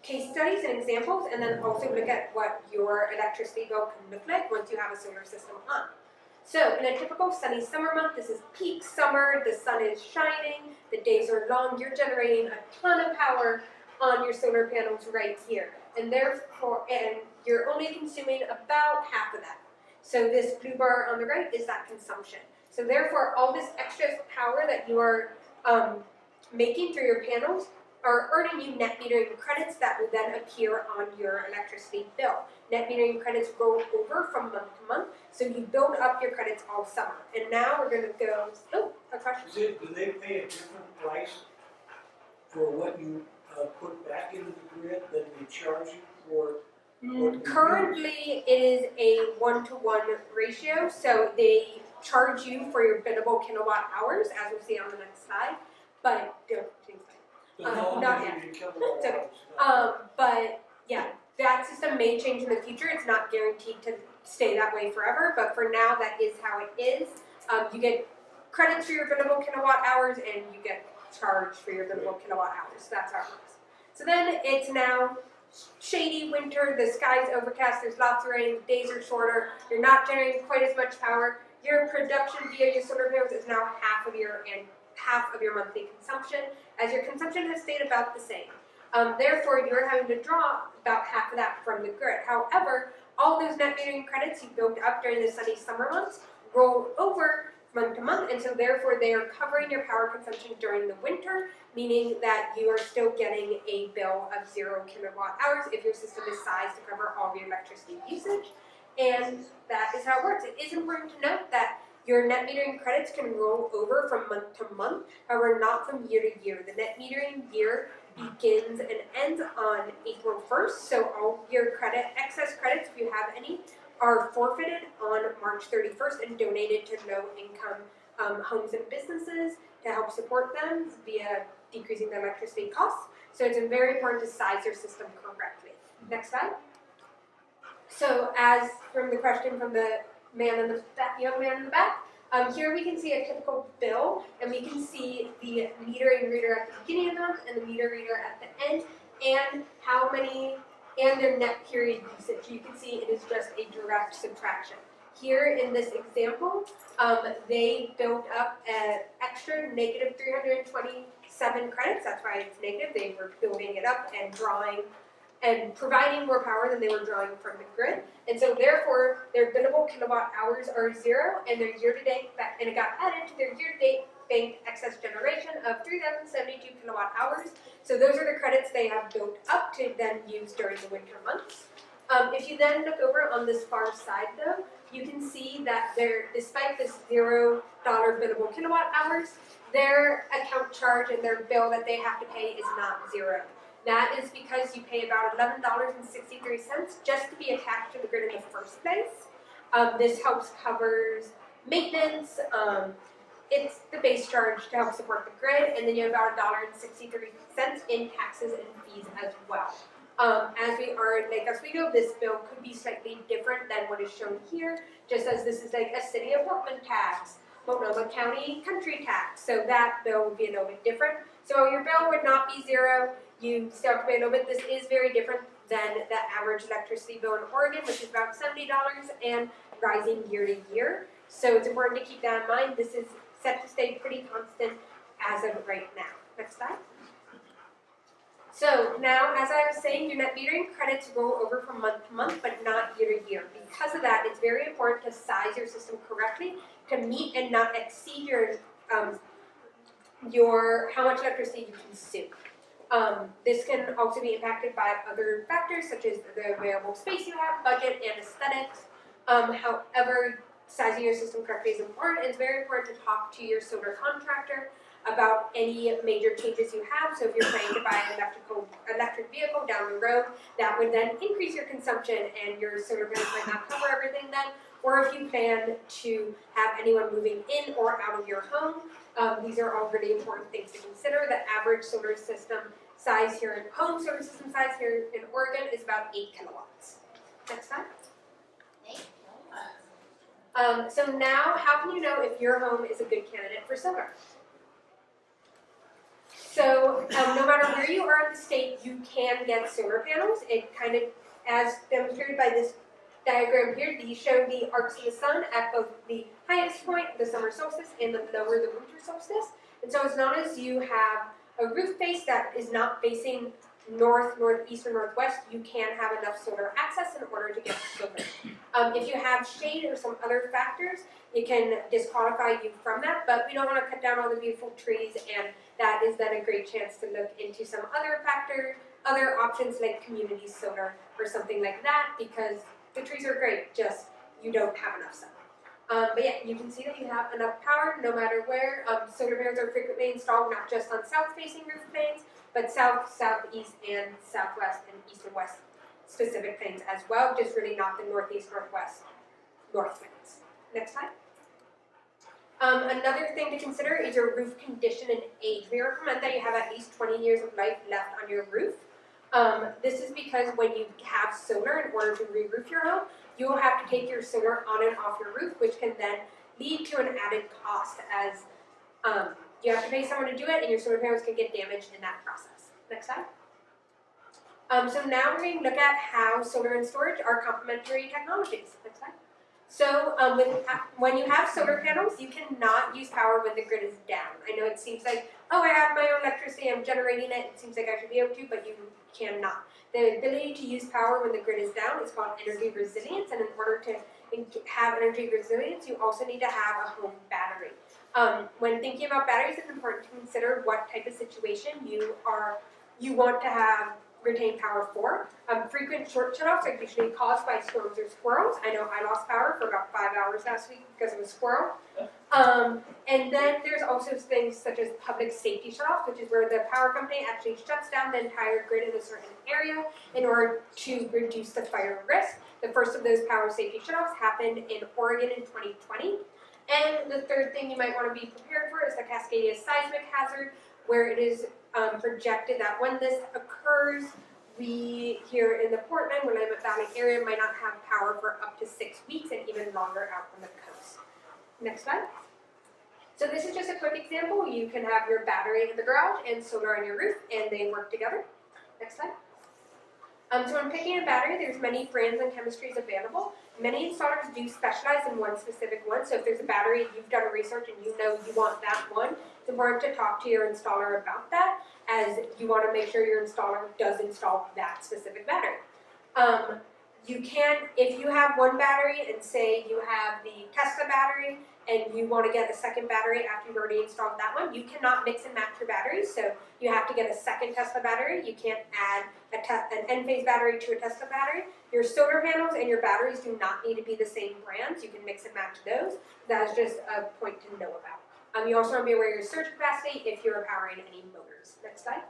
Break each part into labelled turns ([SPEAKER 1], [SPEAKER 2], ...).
[SPEAKER 1] case studies and examples, and then also look at what your electricity bill can look like once you have a solar system on. So in a typical sunny summer month, this is peak summer, the sun is shining, the days are long, you're generating a ton of power on your solar panels right here. And therefore, you're only consuming about half of that. So this blue bar on the right is that consumption. So therefore, all this extra power that you are making through your panels are earning you net metering credits that will then appear on your electricity bill. Net metering credits roll over from month to month, so you build up your credits all summer. And now we're going to go, a question?
[SPEAKER 2] Do they pay a different price for what you put back into the grid than they charge you for?
[SPEAKER 1] Currently, it is a 1-to-1 ratio, so they charge you for your billable kilowatt hours, as we'll see on the next slide, but not yet. But yeah, that system may change in the future. It's not guaranteed to stay that way forever, but for now, that is how it is. You get credits for your billable kilowatt hours, and you get charged for your billable kilowatt hours. So that's how it works. So then it's now shady winter, the sky's overcast, there's lots of rain, days are shorter, you're not generating quite as much power. Your production via your solar panels is now half of your monthly consumption, as your consumption has stayed about the same. Therefore, you're having to draw about half of that from the grid. However, all those net metering credits you built up during the sunny summer months roll over month to month, and so therefore they are covering your power consumption during the winter, meaning that you are still getting a bill of 0 kilowatt hours if your system is sized to cover all of your electricity usage. And that is how it works. It is important to note that your net metering credits can roll over from month to month, however not from year to year. The net metering year begins and ends on April 1st, so all your excess credits, if you have any, are forfeited on March 31st and donated to low-income homes and businesses to help support them via decreasing the electricity costs. So it's very important to size your system correctly. Next slide. So as from the question from the man in the back, young man in the back, here we can see a typical bill, and we can see the metering reader at the beginning of the month and the meter reader at the end, and how many, and their net period usage. You can see it is just a direct subtraction. Here in this example, they built up an extra negative 327 credits. That's why it's negative. They were building it up and drawing and providing more power than they were drawing from the grid. And so therefore, their billable kilowatt hours are 0, and their year-to-date, and it got added to their year-to-date banked excess generation of 3,072 kilowatt hours. So those are the credits they have built up to then use during the winter months. If you then look over on this far side though, you can see that despite this $0 billable kilowatt hours, their account charge and their bill that they have to pay is not 0. That is because you pay about $11.63 just to be attached to the grid in the first place. This helps covers maintenance. It's the base charge to help support the grid, and then you have about $1.63 in taxes and fees as well. As we are in Lake Oswego, this bill could be slightly different than what is shown here, just as this is like a City of Portland tax, Multnomah County country tax, so that bill would be a little bit different. So your bill would not be 0. You still have to pay a little bit. This is very different than the average electricity bill in Oregon, which is about $70 and rising year to year. So it's important to keep that in mind. This is set to stay pretty constant as of right now. Next slide. So now, as I was saying, your net metering credits roll over from month to month, but not year to year. Because of that, it's very important to size your system correctly to meet and not exceed your how much electricity you consume. This can also be impacted by other factors such as the available space you have, budget, and aesthetics. However, sizing your system correctly is important. It's very important to talk to your solar contractor about any major changes you have. So if you're planning to buy an electric vehicle down the road, that would then increase your consumption and your solar panels might not cover everything then. Or if you plan to have anyone moving in or out of your home, these are all really important things to consider. The average solar system size here home solar system size here in Oregon is about 8 kilowatts. Next slide. So now, how can you know if your home is a good candidate for solar? So no matter where you are in the state, you can get solar panels. It kind of, as demonstrated by this diagram here, these show the arcs of the sun at both the highest point, the summer solstice, and the lower, the winter solstice. And so as long as you have a roof face that is not facing north, northeast, or northwest, you can have enough solar access in order to get solar. If you have shade or some other factors, it can disqualify you from that, but we don't want to cut down all the beautiful trees, and that is then a great chance to look into some other factors, other options like community solar or something like that, because the trees are great, just you don't have enough sun. But yeah, you can see that you have enough power no matter where. Solar panels are frequently installed not just on south-facing roof planes, but south, southeast, and southwest, and east and west specific planes as well, just really not the northeast, northwest, north planes. Next slide. Another thing to consider is your roof condition and age. We recommend that you have at least 20 years of life left on your roof. This is because when you have solar, in order to re-roof your home, you will have to take your solar on and off your roof, which can then lead to an added cost, as you have to pay someone to do it, and your solar panels can get damaged in that process. Next slide. So now we're going to look at how solar and storage are complementary technologies. Next slide. So when you have solar panels, you cannot use power when the grid is down. I know it seems like, oh, I have my own electricity, I'm generating it, it seems like I should be able to, but you cannot. The ability to use power when the grid is down is called energy resilience, and in order to have energy resilience, you also need to have a home battery. When thinking about batteries, it's important to consider what type of situation you want to have retain power for. Frequent short shutoffs are usually caused by storms or squirrels. I know I lost power for about 5 hours last week because of a squirrel. And then there's also things such as public safety shutoffs, which is where the power company actually shuts down the entire grid in a certain area in order to reduce the fire risk. The first of those power safety shutoffs happened in Oregon in 2020. And the third thing you might want to be prepared for is the Cascadia seismic hazard, where it is projected that when this occurs, we here in the Portland, Willamette Valley area might not have power for up to 6 weeks and even longer out on the coast. Next slide. So this is just a quick example. You can have your battery in the garage and solar on your roof, and they work together. Next slide. So when picking a battery, there's many brands and chemistries available. Many installers do specialize in one specific one. So if there's a battery, you've done a research and you know you want that one, it's important to talk to your installer about that, as you want to make sure your installer does install that specific battery. You can, if you have one battery and say you have the Tesla battery and you want to get a second battery after you've already installed that one, you cannot mix and match your batteries. So you have to get a second Tesla battery. You can't add an N-phase battery to a Tesla battery. Your solar panels and your batteries do not need to be the same brands. You can mix and match those. That's just a point to know about. You also want to be aware of your surge capacity if you're powering any motors. Next slide.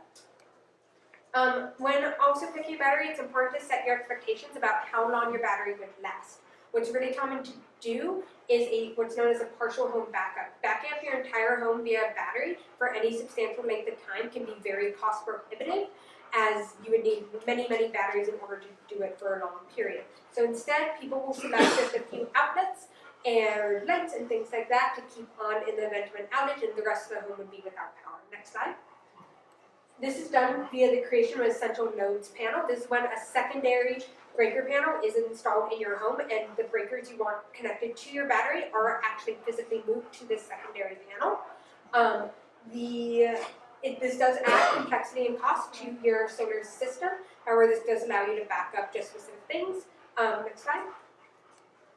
[SPEAKER 1] When also picking a battery, it's important to set your expectations about how long your battery would last. What's really common to do is what's known as a partial home backup. Backing up your entire home via battery for any substantial length of time can be very cost prohibitive, as you would need many, many batteries in order to do it for a long period. So instead, people will select just a few outlets and lights and things like that to keep on in the event of an outage, and the rest of the home would be without power. Next slide. This is done via the creation of an essential nodes panel. This is when a secondary breaker panel is installed in your home, and the breakers you want connected to your battery are actually physically moved to this secondary panel. This does add complexity and cost to your solar system. However, this does allow you to back up just specific things. Next slide.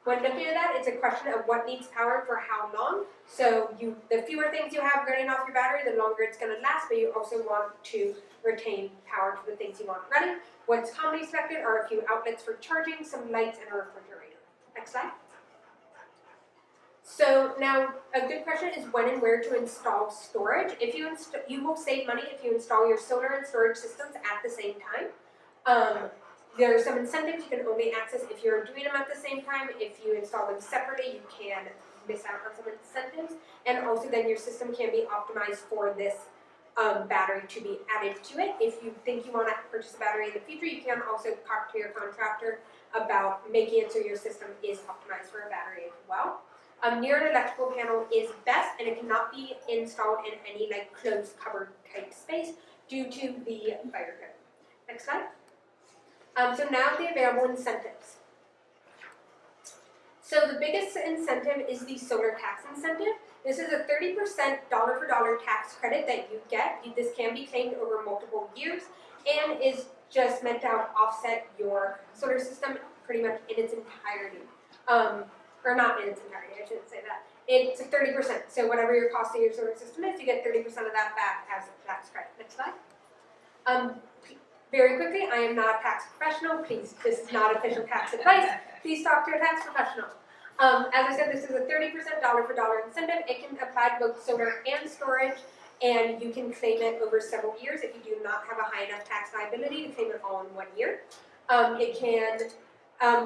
[SPEAKER 1] When looking at that, it's a question of what needs power for how long. So the fewer things you have running off your battery, the longer it's going to last, but you also want to retain power to the things you want running. What's commonly selected are a few outlets for charging, some lights, and a refrigerator. Next slide. So now a good question is when and where to install storage. If you will save money if you install your solar and storage systems at the same time. There are some incentives you can only access if you're doing them at the same time. If you install them separately, you can miss out on some incentives. And also then your system can be optimized for this battery to be added to it. If you think you want to purchase a battery in the future, you can also talk to your contractor about making it so your system is optimized for a battery as well. Near an electrical panel is best, and it cannot be installed in any like closed covered type space due to the fire code. Next slide. So now the available incentives. So the biggest incentive is the solar tax incentive. This is a 30% dollar for dollar tax credit that you get. This can be claimed over multiple years and is just meant to help offset your solar system pretty much in its entirety. Or not in its entirety, I shouldn't say that. It's 30%. So whatever your cost of your solar system is, you get 30% of that back as a tax credit. Next slide. Very quickly, I am not a tax professional. Please, this is not official tax advice. Please talk to a tax professional. As I said, this is a 30% dollar for dollar incentive. It can apply to both solar and storage, and you can claim it over several years if you do not have a high enough tax liability to claim it all in 1 year. It can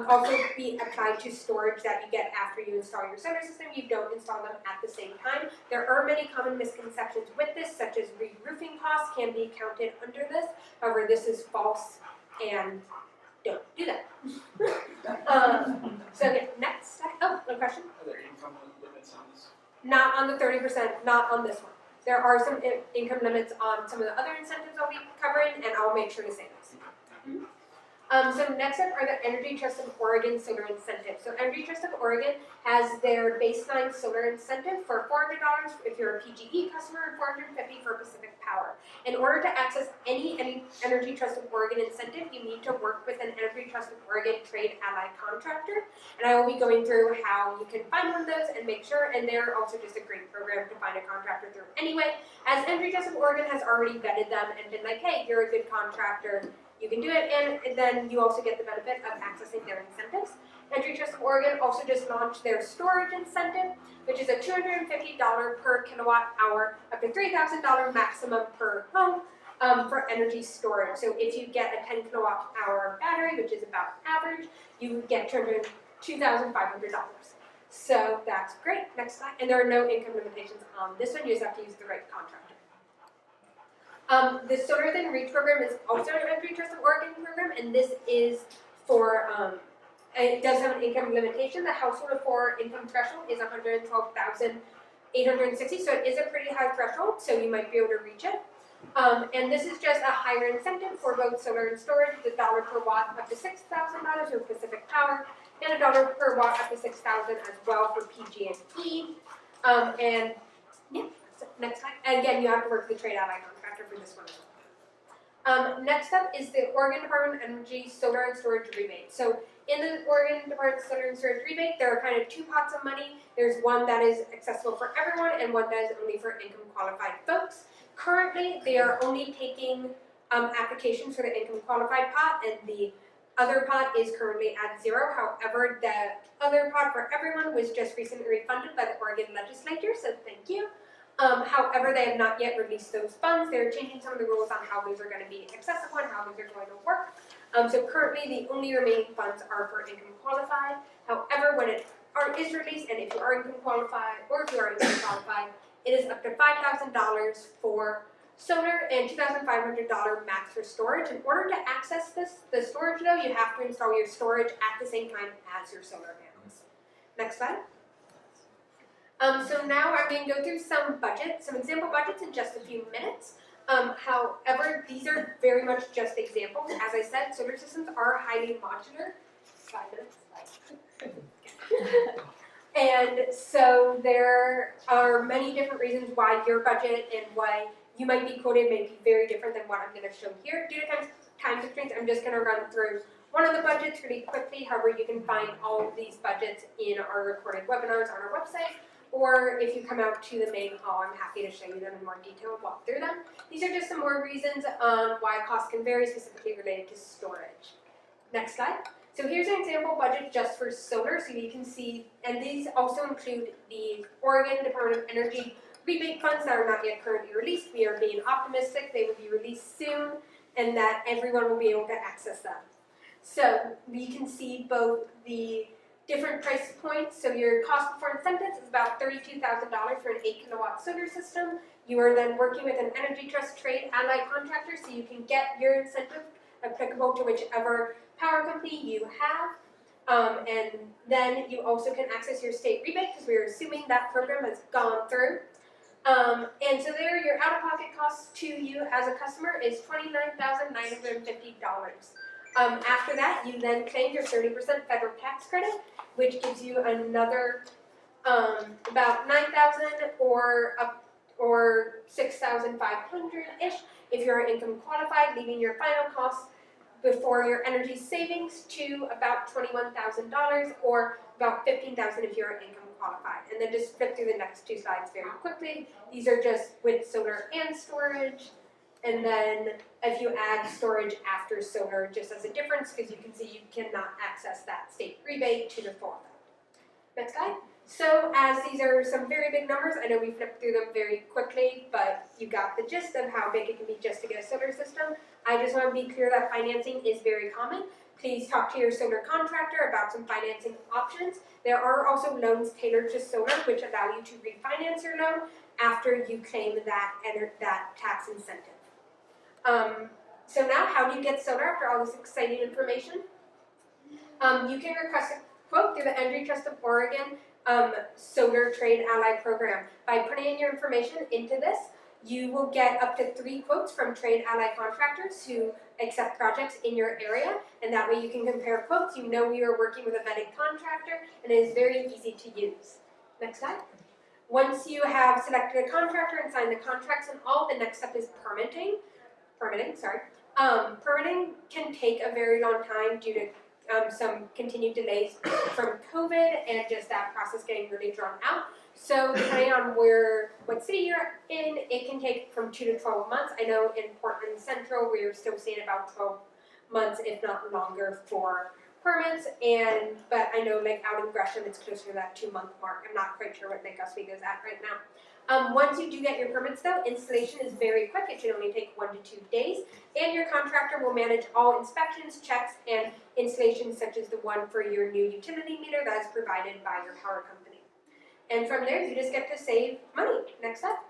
[SPEAKER 1] also be applied to storage that you get after you install your solar system. You don't install them at the same time. There are many common misconceptions with this, such as re-roofing costs can be counted under this. However, this is false, and don't do that. So yeah, next. Oh, no question?
[SPEAKER 3] Are there income limits on this?
[SPEAKER 1] Not on the 30%, not on this one. There are some income limits on some of the other incentives I'll be covering, and I'll make sure to say those. So next up are the Energy Trust of Oregon solar incentives. So Energy Trust of Oregon has their baseline solar incentive for $400 if you're a PGE customer and $450 for Pacific Power. In order to access any Energy Trust of Oregon incentive, you need to work with an Energy Trust of Oregon trade ally contractor. And I will be going through how you can find one of those and make sure, and they're also just a great program to find a contractor through anyway, as Energy Trust of Oregon has already vetted them and been like, hey, you're a good contractor, you can do it, and then you also get the benefit of accessing their incentives. Energy Trust of Oregon also just launched their storage incentive, which is a $250 per kilowatt hour, up to $3,000 maximum per home for energy storage. So if you get a 10 kilowatt hour battery, which is about average, you get $2,500. So that's great. Next slide. And there are no income limitations on this one. You just have to use the right contractor. The Solar Within Reach program is also an Energy Trust of Oregon program, and this is for, it does have an income limitation. The household of 4 income threshold is $112,860, so it is a pretty high threshold, so you might be able to reach it. And this is just a higher incentive for both solar and storage. It's $1 per watt up to $6,000 for Pacific Power, and $1 per watt up to $6,000 as well for PG&E. And yeah, so next slide. And again, you have to work with the trade ally contractor for this one as well. Next up is the Oregon Department of Energy Solar and Storage Rebate. So in the Oregon Department of Solar and Storage Rebate, there are kind of 2 pots of money. There's one that is accessible for everyone and one that is only for income qualified folks. Currently, they are only taking applications for the income qualified pot, and the other pot is currently at 0. However, the other pot for everyone was just recently refunded by the Oregon legislature, so thank you. However, they have not yet released those funds. They're changing some of the rules on how those are going to be accessible and how those are going to work. So currently, the only remaining funds are for income qualified. However, when it is released, and if you are income qualified or if you are income qualified, it is up to $5,000 for solar and $2,500 max for storage. In order to access the storage though, you have to install your storage at the same time as your solar panels. Next slide. So now I'm going to go through some example budgets in just a few minutes. However, these are very much just examples. As I said, solar systems are highly modular. 5 minutes. And so there are many different reasons why your budget and why you might be quoted may be very different than what I'm going to show here. Due to time constraints, I'm just going to run through one of the budgets really quickly. However, you can find all of these budgets in our recorded webinars on our website, or if you come out to the main hall, I'm happy to show you them in more detail and walk through them. These are just some more reasons on why costs can vary, specifically related to storage. Next slide. So here's an example budget just for solar, so you can see, and these also include the Oregon Department of Energy rebate funds that are not yet currently released. We are being optimistic they will be released soon, and that everyone will be able to access them. So we can see both the different price points. So your cost before incentives is about $32,000 for an 8 kilowatt solar system. You are then working with an Energy Trust trade ally contractor, so you can get your incentive applicable to whichever power company you have. And then you also can access your state rebate because we're assuming that program has gone through. And so there, your out-of-pocket cost to you as a customer is $29,950. After that, you then claim your 30% federal tax credit, which gives you another about $9,000 or $6,500-ish if you're income qualified, leaving your final cost before your energy savings to about $21,000 or about $15,000 if you're income qualified. And then just flip through the next two slides very quickly. These are just with solar and storage. And then if you add storage after solar, just as a difference, because you can see you cannot access that state rebate to the full amount. Next slide. So as these are some very big numbers, I know we flipped through them very quickly, but you got the gist of how big it can be just to get a solar system. I just want to be clear that financing is very common. Please talk to your solar contractor about some financing options. There are also loans tailored to solar, which allow you to refinance your loan after you claim that tax incentive. So now, how do you get solar after all this exciting information? You can request a quote through the Energy Trust of Oregon Solar Trade Ally Program. By putting in your information into this, you will get up to 3 quotes from Trade Ally contractors who accept projects in your area, and that way you can compare quotes. You know you are working with a vetted contractor, and it is very easy to use. Next slide. Once you have selected a contractor and signed the contracts and all, the next step is permitting. Permitting can take a very long time due to some continued delays from COVID and just that process getting really drawn out. So depending on what city you're in, it can take from 2 to 12 months. I know in Portland Central, we're still seeing about 12 months, if not longer, for permits. But I know like out in Gresham, it's closer to that 2-month mark. I'm not quite sure what Lake Oswego is at right now. Once you do get your permits though, installation is very quick. It should only take 1 to 2 days. And your contractor will manage all inspections, checks, and installations such as the one for your new utility meter that is provided by your power company. And from there, you just get to save money. Next up.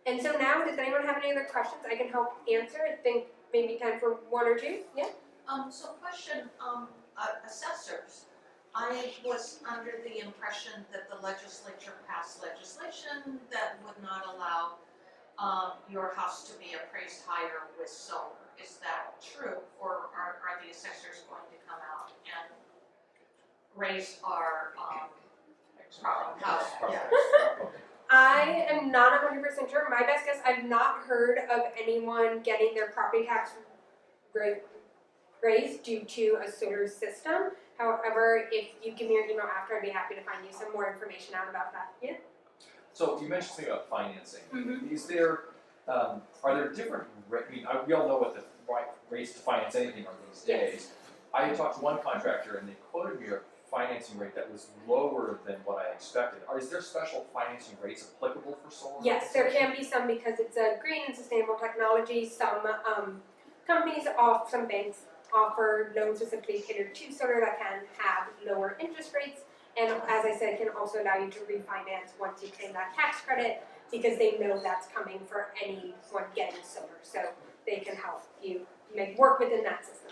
[SPEAKER 1] And so now, does anyone have any other questions I can help answer? I think maybe time for 1 or 2. Yeah?
[SPEAKER 4] So question, assessors. I was under the impression that the legislature passed legislation that would not allow your house to be appraised higher with solar. Is that true, or are the assessors going to come out and raise our house?
[SPEAKER 1] I am not 100% sure. My best guess, I've not heard of anyone getting their property tax raised due to a solar system. However, if you give me your email after, I'd be happy to find you some more information out about that. Yeah?
[SPEAKER 5] So you mentioned something about financing.
[SPEAKER 1] Mm-hmm.
[SPEAKER 5] Is there, are there different, we all know what the right rates to finance anything are these days. I had talked to one contractor and they quoted me a financing rate that was lower than what I expected. Is there special financing rates applicable for solar?
[SPEAKER 1] Yes, there can be some because it's a green and sustainable technology. Some companies, some banks offer loans specifically catered to solar that can have lower interest rates. And as I said, it can also allow you to refinance once you claim that tax credit because they know that's coming for anyone getting solar. So they can help you work within that system.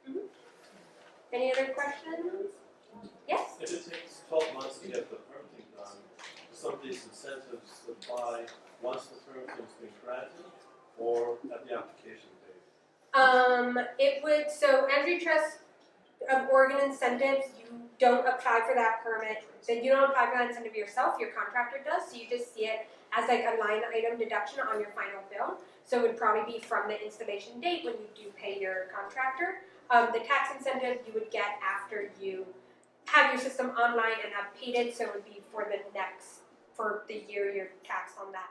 [SPEAKER 1] Mm-hmm. Any other questions? Yes?
[SPEAKER 6] If it takes 12 months to get the permitting done, do some of these incentives apply once the permitting has been granted or at the application date?
[SPEAKER 1] So Energy Trust of Oregon incentives, you don't apply for that permit. So you don't apply for that incentive yourself, your contractor does. So you just see it as like a line item deduction on your final bill. So it would probably be from the installation date when you do pay your contractor. The tax incentive you would get after you have your system online and have paid it. So it would be for the year you're taxed on that